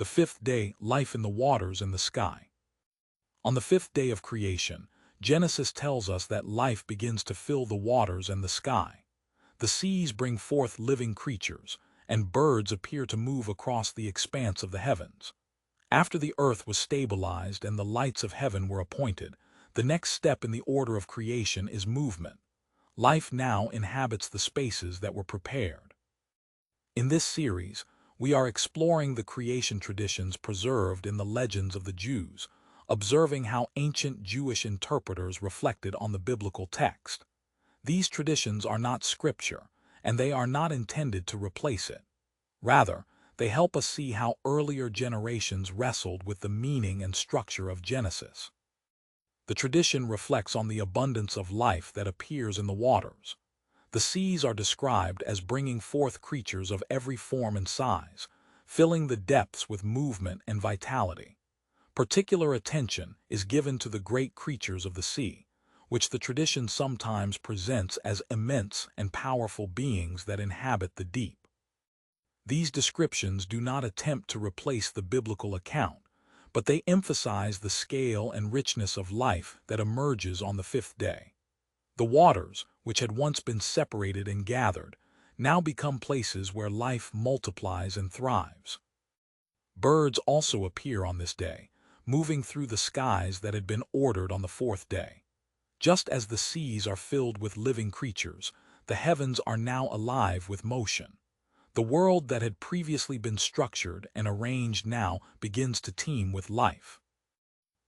The fifth day, life in the waters and the sky. On the fifth day of creation, Genesis tells us that life begins to fill the waters and the sky. The seas bring forth living creatures, and birds appear to move across the expanse of the heavens. After the earth was stabilized and the lights of heaven were appointed, the next step in the order of creation is movement. Life now inhabits the spaces that were prepared. In this series, we are exploring the creation traditions preserved in the legends of the Jews, observing how ancient Jewish interpreters reflected on the biblical text. These traditions are not scripture, and they are not intended to replace it. Rather, they help us see how earlier generations wrestled with the meaning and structure of Genesis. The tradition reflects on the abundance of life that appears in the waters. The seas are described as bringing forth creatures of every form and size, filling the depths with movement and vitality. Particular attention is given to the great creatures of the sea, which the tradition sometimes presents as immense and powerful beings that inhabit the deep. These descriptions do not attempt to replace the biblical account, but they emphasize the scale and richness of life that emerges on the fifth day. The waters, which had once been separated and gathered, now become places where life multiplies and thrives. Birds also appear on this day, moving through the skies that had been ordered on the fourth day. Just as the seas are filled with living creatures, the heavens are now alive with motion. The world that had previously been structured and arranged now begins to teem with life.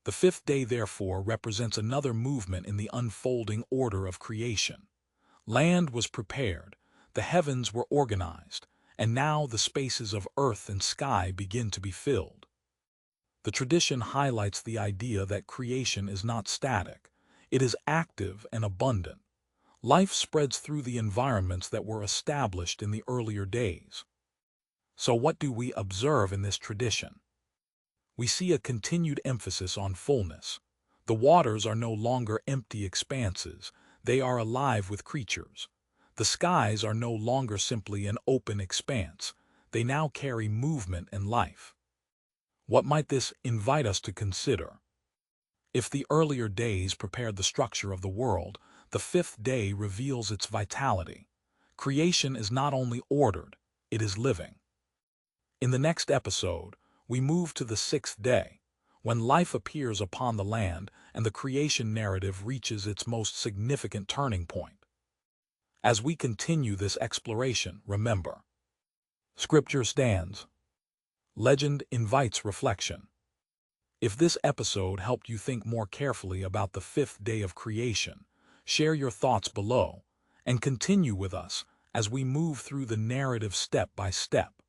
The fifth day, therefore, represents another movement in the unfolding order of creation. Land was prepared, the heavens were organized, and now the spaces of earth and sky begin to be filled. The tradition highlights the idea that creation is not static, it is active and abundant. Life spreads through the environments that were established in the earlier days. So what do we observe in this tradition? We see a continued emphasis on fullness. The waters are no longer empty expanses, they are alive with creatures. The skies are no longer simply an open expanse, they now carry movement and life. What might this invite us to consider? If the earlier days prepared the structure of the world, the fifth day reveals its vitality. Creation is not only ordered, it is living. In the next episode, we move to the sixth day, when life appears upon the land and the creation narrative reaches its most significant turning point. As we continue this exploration, remember, Scripture stands. Legend invites reflection. If this episode helped you think more carefully about the fifth day of creation, share your thoughts below, and continue with us as we move through the narrative step by step.